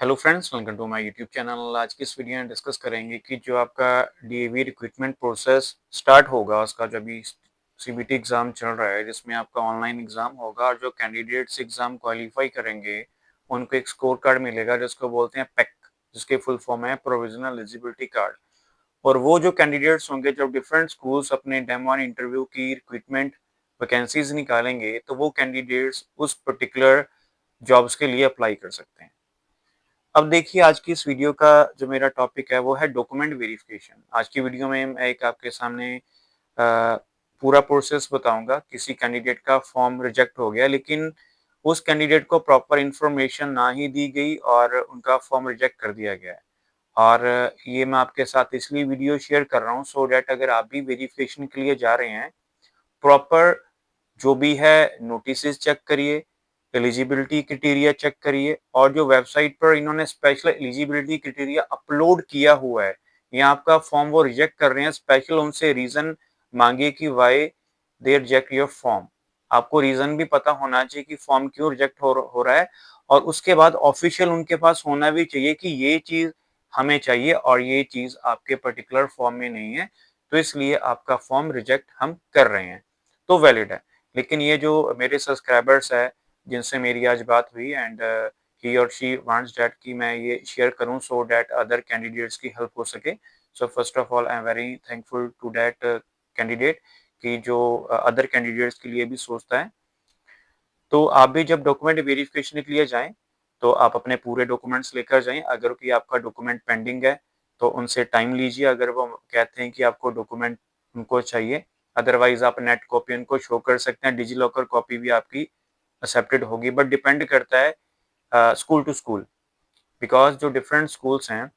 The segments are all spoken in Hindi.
Hello friends, welcome to my YouTube channel. आज की इस वीडियो में डिस्कस करेंगे कि जो आपका डीएवी रिक्रूटमेंट प्रोसेस स्टार्ट होगा, उसका जो अभी सीबीटी एग्ज़ाम चल रहा है, जिसमें आपका ऑनलाइन एग्ज़ाम होगा और जो कैंडिडेट्स एग्ज़ाम क्वालिफाई करेंगे उनको एक स्कोर कार्ड मिलेगा जिसको बोलते हैं पैक, जिसके फुल फॉर्म है प्रोविजनल एलिजिबिलिटी कार्ड। और वो जो कैंडिडेट्स होंगे, जब डिफरेंट स्कूल्स अपने डेमो एंड इंटरव्यू की रिक्रूटमेंट वैकेंसीज निकालेंगे, तो वो कैंडिडेट्स उस पर्टिकुलर जॉब्स के लिए अप्लाई कर सकते हैं। अब देखिए, आज की इस वीडियो का जो मेरा टॉपिक है वो है डॉक्यूमेंट वेरिफिकेशन। आज की वीडियो में मैं एक आपके सामने पूरा प्रोसेस बताऊंगा। किसी कैंडिडेट का फॉर्म रिजेक्ट हो गया, लेकिन उस कैंडिडेट को प्रॉपर इंफॉर्मेशन ना ही दी गई और उनका फॉर्म रिजेक्ट कर दिया गया है। और ये मैं आपके साथ इसलिए वीडियो शेयर कर रहा हूँ सो डैट अगर आप भी वेरिफिकेशन के लिए जा रहे हैं, प्रॉपर जो भी है नोटिसेस चेक करिए, एलिजिबिलिटी क्राइटेरिया चेक करिए, और जो वेबसाइट पर इन्होंने स्पेशल एलिजिबिलिटी क्राइटेरिया अपलोड किया हुआ है या आपका फॉर्म वो रिजेक्ट कर रहे हैं, स्पेशल उनसे रीजन मांगिए कि why they reject your form. आपको रीजन भी पता होना चाहिए कि फॉर्म क्यों रिजेक्ट हो रहा है, और उसके बाद ऑफिशियल उनके पास होना भी चाहिए कि ये चीज हमें चाहिए और ये चीज आपके पर्टिकुलर फॉर्म में नहीं है, तो इसलिए आपका फॉर्म रिजेक्ट हम कर रहे हैं, तो वैलिड है। लेकिन ये जो मेरे सब्सक्राइबर्स है जिनसे मेरी आज बात हुई, एंड ही और शी वांट्स दैट कि मैं ये शेयर करूं सो दैट अदर कैंडिडेट्स की हेल्प हो सके। So first of all I am very thankful to that candidate कि जो अदर कैंडिडेट्स के लिए भी सोचता है। तो आप भी जब डॉक्यूमेंट वेरिफिकेशन के लिए जाएं, तो आप अपने पूरे डॉक्यूमेंट्स लेकर जाएं। अगर कोई आपका डॉक्यूमेंट पेंडिंग है तो उनसे टाइम लीजिए, अगर वो कहते हैं कि आपको डॉक्यूमेंट उनको चाहिए। अदरवाइज आप नेट कॉपी उनको शो कर सकते हैं, डिजी लॉकर कॉपी भी आपकी एक्सेप्टेड होगी, बट डिपेंड करता है स्कूल टू स्कूल। बिकॉज जो डिफरेंट स्कूल्स हैं,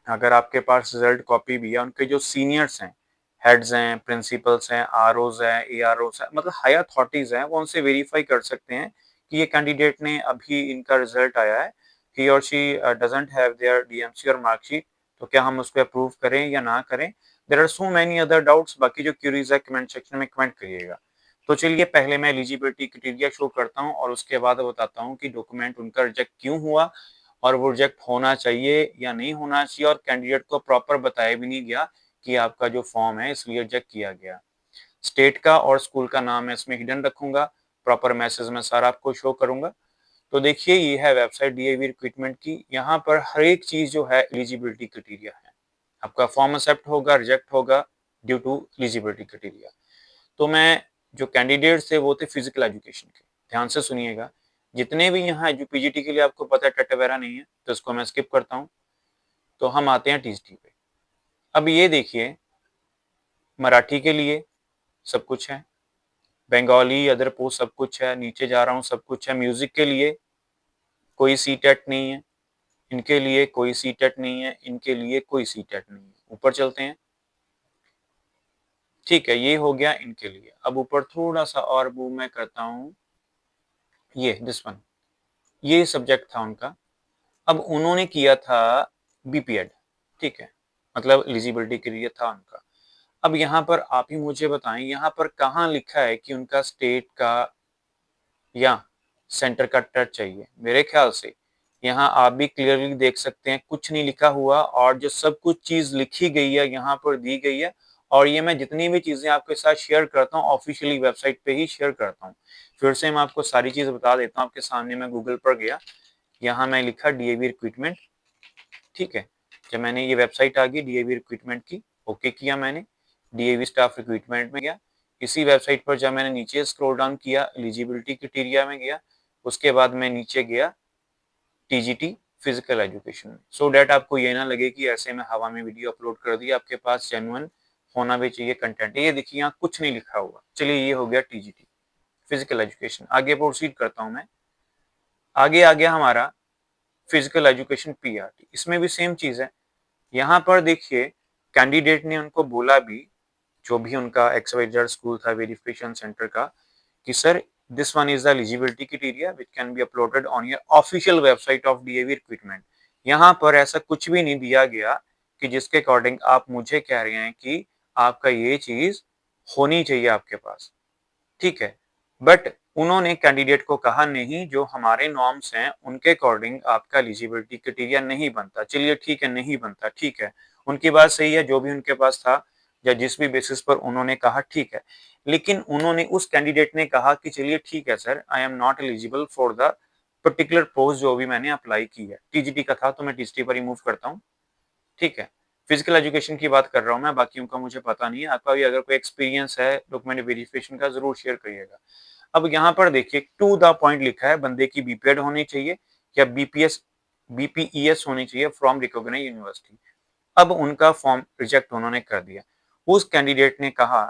अगर आपके पास रिजल्ट कॉपी भी है, उनके जो सीनियर्स हैं, हेड्स हैं, प्रिंसिपल्स हैं, आरओज हैं, एआरओज हैं, मतलब हाई अथॉरिटीज हैं, वो उनसे वेरीफाई कर सकते हैं कि ये कैंडिडेट ने अभी इनका रिजल्ट आया है, ही और she doesn't have their DMC और मार्कशीट, तो क्या हम उसको अप्रूव करें या ना करें। There are so many other doubts. बाकी जो क्यूरीज है कमेंट सेक्शन में कमेंट करिएगा। तो चलिए, पहले मैं एलिजिबिलिटी क्राइटेरिया शो करता हूँ और उसके बाद बताता हूँ कि डॉक्यूमेंट उनका रिजेक्ट क्यों हुआ, और वो रिजेक्ट होना चाहिए या नहीं होना चाहिए, और कैंडिडेट को प्रॉपर बताया भी नहीं गया कि आपका जो फॉर्म है इसलिए रिजेक्ट किया गया। स्टेट का और स्कूल का नाम मैं इसमें हिडन रखूंगा, प्रॉपर मैसेज में सारा आपको शो करूंगा। तो देखिए, ये है वेबसाइट डीएवी रिक्रूटमेंट की। यहाँ पर हर एक चीज जो है एलिजिबिलिटी क्राइटेरिया है। आपका फॉर्म एक्सेप्ट होगा, रिजेक्ट होगा ड्यू टू एलिजिबिलिटी क्राइटेरिया। तो मैं जो कैंडिडेट्स थे वो थे फिजिकल एजुकेशन के। ध्यान से सुनिएगा, जितने भी यहाँ पीजीटी के लिए आपको पता है टेट वगैरह नहीं है, तो इसको मैं स्किप करता हूँ। तो हम आते हैं टीजीटी पे। अब ये देखिए, मराठी के लिए सब कुछ है, बंगाली अदर पोस्ट सब कुछ है, नीचे जा रहा हूँ सब कुछ है। म्यूजिक के लिए कोई सी टेट नहीं है, इनके लिए कोई सी टेट नहीं है, इनके लिए कोई सी टेट नहीं है। ऊपर चलते हैं। ठीक है, ये हो गया इनके लिए। अब ऊपर थोड़ा सा और मूव मैं करता हूँ। ये दिस वन, ये सब्जेक्ट था उनका। अब उन्होंने किया था बीपीएड, ठीक है, मतलब एलिजिबिलिटी के लिए था उनका। अब यहाँ पर आप ही मुझे बताएं, यहाँ पर कहाँ लिखा है कि उनका स्टेट का या सेंटर का टच चाहिए। मेरे ख्याल से यहाँ आप भी क्लियरली देख सकते हैं, कुछ नहीं लिखा हुआ, और जो सब कुछ चीज लिखी गई है यहाँ पर दी गई है। और ये मैं जितनी भी चीजें आपके साथ शेयर करता हूँ ऑफिशियली वेबसाइट पे ही शेयर करता हूँ। फिर से मैं आपको सारी चीज बता देता हूँ। आपके सामने मैं गूगल पर गया, यहाँ मैं लिखा डीएवी रिक्रूटमेंट, ठीक है। जब मैंने ये वेबसाइट आ गई डीएवी रिक्रूटमेंट की, ओके किया मैंने, डीएवी स्टाफ रिक्रूटमेंट में गया। इसी वेबसाइट पर जब मैंने नीचे स्क्रॉल डाउन किया, एलिजिबिलिटी क्राइटेरिया में गया, उसके बाद मैं नीचे गया टीजीटी फिजिकल एजुकेशन में। सो डैट आपको ये ना लगे कि ऐसे में हवा में वीडियो अपलोड कर दिया, आपके पास जेन्युइन होना भी चाहिए कंटेंट। ये देखिए, यहाँ कुछ नहीं लिखा हुआ। चलिए, ये हो गया टीजीटी फिजिकल एजुकेशन। आगे प्रोसीड करता हूँ मैं। आगे आ गया हमारा फिजिकल एजुकेशन पीआरटी। इसमें भी सेम चीज है। यहाँ पर देखिए, कैंडिडेट ने उनको बोला भी, जो भी उनका एक्सवाइजेड स्कूल था वेरिफिकेशन सेंटर का, कि sir this one is the eligibility criteria which can be uploaded on your official website of DAV recruitment. यहाँ पर ऐसा कुछ भी नहीं दिया गया कि जिसके अकॉर्डिंग आप मुझे कह रहे हैं कि आपका ये चीज होनी चाहिए आपके पास, ठीक है। बट उन्होंने कैंडिडेट को कहा नहीं, जो हमारे नॉर्म्स हैं उनके अकॉर्डिंग आपका एलिजिबिलिटी क्राइटेरिया नहीं बनता। चलिए ठीक है, नहीं बनता, ठीक है, उनकी बात सही है, जो भी उनके पास था या जिस भी बेसिस पर उन्होंने कहा ठीक है। लेकिन उन्होंने उस कैंडिडेट ने कहा कि चलिए ठीक है sir, I am not eligible for the particular post जो भी मैंने अप्लाई की है। टीजीटी का था तो मैं टीजीटी पर ही मूव करता हूँ, ठीक है। फिजिकल एजुकेशन की बात कर रहा हूँ मैं, बाकियों का मुझे पता नहीं है। आपका भी अगर कोई एक्सपीरियंस है डॉक्यूमेंट वेरिफिकेशन का, जरूर शेयर करिएगा। अब यहाँ पर देखिए टू द पॉइंट लिखा है, बंदे की बीपीएड होनी चाहिए या बीपीईएस होनी चाहिए फ्रॉम रिकॉग्नाइज्ड यूनिवर्सिटी। अब उनका फॉर्म रिजेक्ट उन्होंने कर दिया। उस कैंडिडेट ने कहा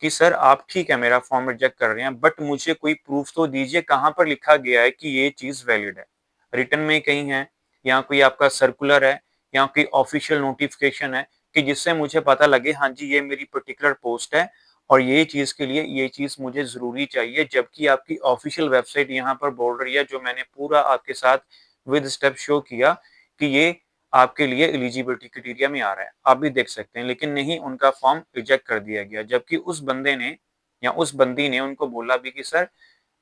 कि सर आप ठीक है मेरा फॉर्म रिजेक्ट कर रहे हैं, बट मुझे कोई प्रूफ तो दीजिए कहाँ पर लिखा गया है कि ये चीज वैलिड है। रिटन में कहीं है, या कोई आपका सर्कुलर है, या कोई ऑफिशियल नोटिफिकेशन है कि जिससे मुझे पता लगे हाँ जी ये मेरी पर्टिकुलर पोस्ट है और ये चीज के लिए ये चीज मुझे जरूरी चाहिए। जबकि आपकी ऑफिशियल वेबसाइट यहाँ पर बोल रही है, जो मैंने पूरा आपके साथ विद स्टेप शो किया, कि ये आपके लिए एलिजिबिलिटी क्राइटेरिया में आ रहा है, आप भी देख सकते हैं। लेकिन नहीं, उनका फॉर्म रिजेक्ट कर दिया गया। जबकि उस बंदे ने या उस बंदी ने उनको बोला भी कि सर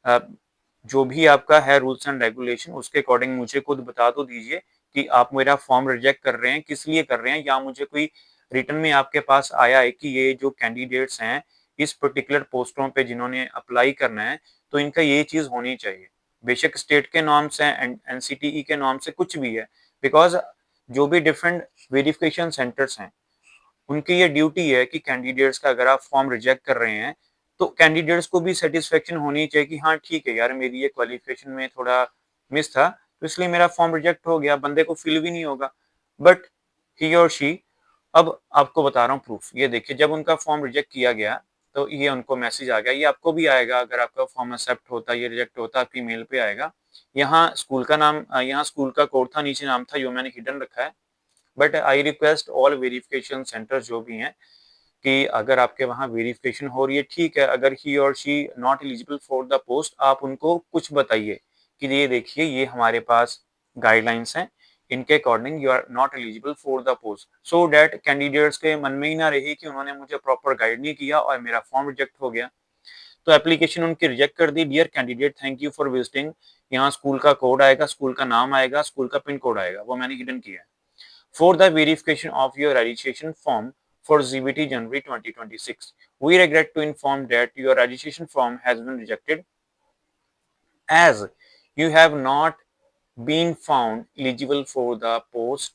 अ, जो भी आपका है रूल्स एंड रेगुलेशन, उसके अकॉर्डिंग मुझे खुद बता तो दीजिए कि आप मेरा फॉर्म रिजेक्ट कर रहे हैं, किस लिए कर रहे हैं, या मुझे कोई रिटर्न में आपके पास आया है कि ये जो कैंडिडेट्स हैं इस पर्टिकुलर पोस्टों पे जिन्होंने अप्लाई करना है, तो इनका ये चीज होनी चाहिए। बेशक स्टेट के नॉर्म्स हैं, एनसीटीई के नॉर्म्स से कुछ भी है, बिकॉज जो भी डिफरेंट वेरिफिकेशन सेंटर्स हैं उनकी ये ड्यूटी है कि कैंडिडेट्स का अगर आप फॉर्म रिजेक्ट कर रहे हैं तो कैंडिडेट्स को भी सेटिस्फेक्शन होनी चाहिए कि हाँ ठीक है यार, मेरी ये क्वालिफिकेशन में थोड़ा मिस था तो इसलिए मेरा फॉर्म रिजेक्ट हो गया। बंदे को फील भी नहीं होगा, बट ही और शी, अब आपको बता रहा हूँ प्रूफ। ये देखिए, जब उनका फॉर्म रिजेक्ट किया गया तो ये उनको मैसेज आ गया, ये आपको भी आएगा अगर आपका फॉर्म एक्सेप्ट होता, ये रिजेक्ट होता, आपकी मेल पे आएगा। यहाँ स्कूल का नाम, यहाँ स्कूल का कोड था, नीचे नाम था, जो मैंने हिडन रखा है। But I request all verification centres जो भी हैं कि अगर आपके वहाँ वेरिफिकेशन हो रही है ठीक है, अगर ही और she not eligible for the post, आप उनको कुछ बताइए कि ये देखिए ये हमारे पास गाइडलाइंस हैं, इनके according you are not eligible for the post, so that candidates के मन में ही ना रहे कि उन्होंने मुझे प्रॉपर गाइड नहीं किया और मेरा फॉर्म रिजेक्ट हो गया। तो एप्लीकेशन उनकी रिजेक्ट कर दी। Dear candidate, thank you for visiting. यहाँ स्कूल का कोड आएगा, स्कूल का नाम आएगा, स्कूल का पिन कोड आएगा, वो मैंने हिडन किया है। For the verification of your registration form for CBT January 2026, we regret to inform that your registration form has been rejected as you have not been found eligible for the post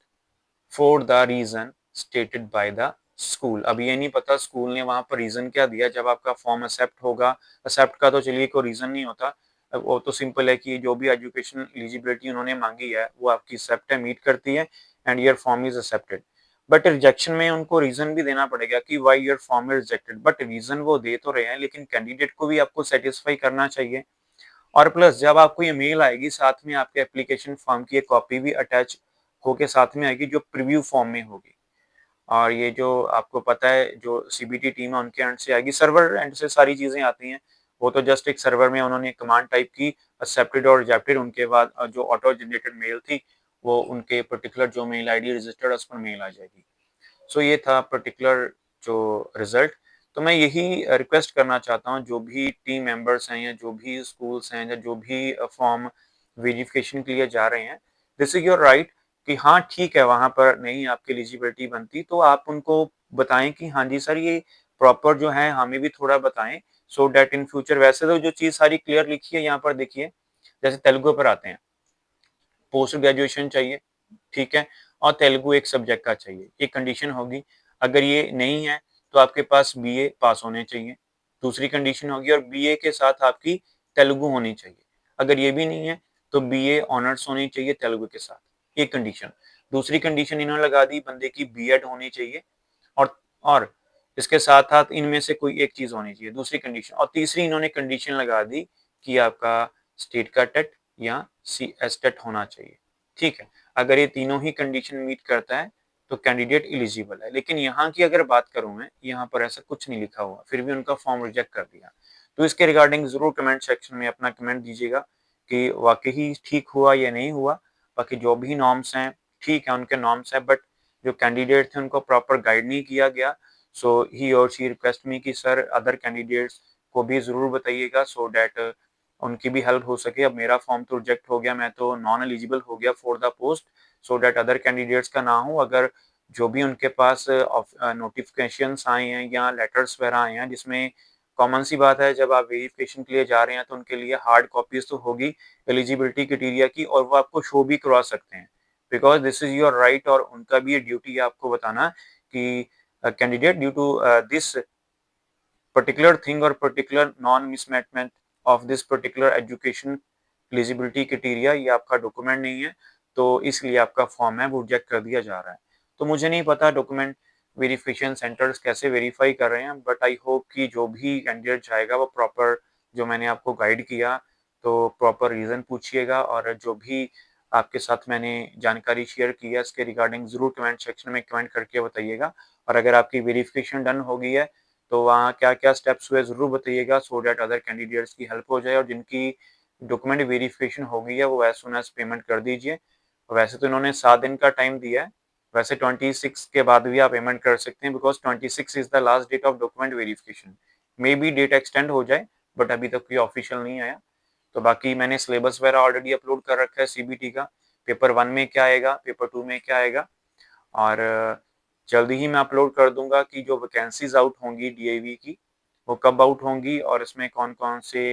for the reason stated by the school. अब ये नहीं पता स्कूल ने वहां पर रीजन क्या दिया जब आपका फॉर्म एक्सेप्ट होगा। एक्सेप्ट का तो चलिए कोई रीजन नहीं होता, वो तो सिंपल है कि जो भी एजुकेशन एलिजिबिलिटी उन्होंने मांगी है वो आपकी एक्सेप्ट है, मीट करती है, and your form is accepted. But rejection में उनको रीजन भी देना पड़ेगा कि why your form is rejected. But reason वो दे तो रहे हैं, लेकिन कैंडिडेट को भी आपको सेटिस्फाई करना चाहिए। और प्लस जब आपको ये मेल आएगी, साथ में आपके एप्लीकेशन फॉर्म की एक कॉपी भी अटैच होके साथ में आएगी, जो प्रीव्यू फॉर्म में होगी। और ये जो आपको पता है जो सीबीटी टीम है उनके एंड से आएगी, सर्वर एंड से सारी चीजें आती हैं। वो तो जस्ट एक सर्वर में उन्होंने कमांड टाइप की, एक्सेप्टेड और रिजेक्टेड, उनके बाद जो ऑटो जनरेटेड मेल थी वो उनके पर्टिकुलर जो मेल आईडी रजिस्टर्ड है उस पर मेल आ जाएगी। सो ये था पर्टिकुलर जो रिजल्ट। तो मैं यही रिक्वेस्ट करना चाहता हूँ, जो भी टीम मेंबर्स हैं या जो भी स्कूल्स हैं या जो भी फॉर्म वेरिफिकेशन के लिए जा रहे हैं, दिस इज योर राइट कि हाँ ठीक है वहां पर नहीं आपकी एलिजिबिलिटी बनती, तो आप उनको बताएं कि हाँ जी सर ये प्रॉपर जो है हमें भी थोड़ा बताएं, सो डेट इन फ्यूचर। वैसे तो जो चीज सारी क्लियर लिखी है यहाँ पर देखिए, जैसे तेलुगु पर आते हैं, पोस्ट ग्रेजुएशन चाहिए, ठीक है, और तेलुगु एक सब्जेक्ट का चाहिए, ये कंडीशन होगी। अगर ये नहीं है तो आपके पास बीए पास होने चाहिए, दूसरी कंडीशन होगी, और बीए के साथ आपकी तेलुगु होनी चाहिए। अगर ये भी नहीं है तो बीए ऑनर्स होनी चाहिए तेलुगु के साथ, एक कंडीशन। दूसरी कंडीशन इन्होंने लगा दी बंदे की बीएड होनी चाहिए, और इसके साथ साथ इनमें से कोई एक चीज होनी चाहिए, दूसरी कंडीशन। और तीसरी इन्होंने कंडीशन लगा दी कि आपका स्टेट का टेट या सी एस टेट होना चाहिए, ठीक है। अगर ये तीनों ही कंडीशन मीट करता है तो कैंडिडेट एलिजिबल है। लेकिन यहाँ की अगर बात करूं मैं, यहाँ पर ऐसा कुछ नहीं लिखा हुआ, फिर भी उनका फॉर्म रिजेक्ट कर दिया। तो इसके रिगार्डिंग जरूर कमेंट सेक्शन में अपना कमेंट दीजिएगा कि वाकई ठीक हुआ या नहीं हुआ। बाकी जो भी नॉर्म्स हैं ठीक है, उनके नॉर्म्स हैं, बट जो कैंडिडेट थे उनको प्रॉपर गाइड नहीं किया गया। सो ही और शी रिक्वेस्ट मी कि सर अदर कैंडिडेट्स को भी ज़रूर बताइएगा सो दैट उनकी भी हेल्प हो सके। अब मेरा फॉर्म तो रिजेक्ट हो गया, मैं तो नॉन एलिजिबल हो गया for the post, so that other candidates का ना हो। अगर जो भी उनके पास नोटिफिकेशंस आए हैं या लेटर्स वगैरह आए हैं, जिसमें कॉमन सी बात है, जब आप वेरिफिकेशन के लिए जा रहे हैं तो उनके लिए हार्ड कॉपीज तो होगी एलिजिबिलिटी क्राइटेरिया की, और वो आपको शो भी करवा सकते हैं, because this is your right, और उनका भी ये ड्यूटी है आपको बताना कि candidate due to this particular thing or particular non mismatchment of this particular education eligibility criteria, ये आपका डॉक्यूमेंट नहीं है, तो इसलिए आपका फॉर्म है वो रिजेक्ट कर दिया जा रहा है। तो मुझे नहीं पता डॉक्यूमेंट वेरिफिकेशन सेंटर्स कैसे वेरीफाई कर रहे हैं, बट आई होप कि जो भी कैंडिडेट जाएगा वो प्रॉपर, जो मैंने आपको गाइड किया, तो प्रॉपर रीज़न पूछिएगा, और जो भी आपके साथ मैंने जानकारी शेयर की है इसके रिगार्डिंग ज़रूर कमेंट सेक्शन में कमेंट करके बताइएगा। और अगर आपकी वेरिफिकेशन डन हो गई है तो वहाँ क्या-क्या स्टेप्स हुए ज़रूर बताइएगा, सो दैट अदर कैंडिडेट्स की हेल्प हो जाए, और जिनकी डॉक्यूमेंट वेरिफिकेशन हो गई है वो एज़ सून एज़ पेमेंट कर दीजिए। वैसे तो इन्होंने 7 दिन का टाइम दिया है, वैसे 26 के बाद भी आप पेमेंट कर सकते हैं, because 26 is the last date of document verification. May be date extend हो जाए, बट अभी तक कोई ऑफिशियल नहीं आया। तो बाकी मैंने सिलेबस वगैरह ऑलरेडी अपलोड कर रखा है सीबीटी का, पेपर 1 में क्या आएगा, पेपर 2 में क्या आएगा, और जल्दी ही मैं अपलोड कर दूंगा कि जो वैकेंसीज आउट होंगी डीएवी की वो कब आउट होंगी, और इसमें कौन-कौन से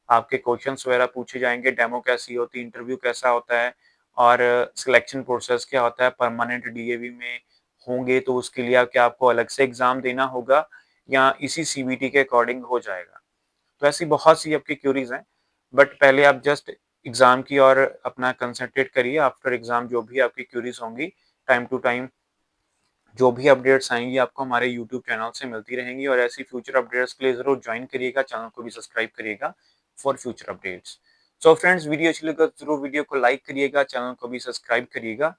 आपके क्वेश्चंस वगैरह पूछे जाएंगे, डेमो कैसी होती है, इंटरव्यू कैसा होता है, और सिलेक्शन प्रोसेस क्या होता है। परमानेंट डीएवी में होंगे तो उसके लिए क्या आपको अलग से एग्जाम देना होगा या इसी सीबीटी के अकॉर्डिंग हो जाएगा। तो ऐसी बहुत सी आपकी क्यूरीज हैं, बट पहले आप जस्ट एग्जाम की और अपना कंसंट्रेट करिए। आफ्टर एग्जाम जो भी आपकी क्यूरीज होंगी, टाइम टू टाइम जो भी अपडेट्स आएंगी आपको हमारे यूट्यूब चैनल से मिलती रहेंगी, और ऐसी फ्यूचर अपडेट्स के लिए जरूर ज्वाइन करिएगा, चैनल को भी सब्सक्राइब करिएगा for future updates. So friends, video अच्छी लगे तो जरूर वीडियो को लाइक करिएगा, चैनल को भी सब्सक्राइब करिएगा।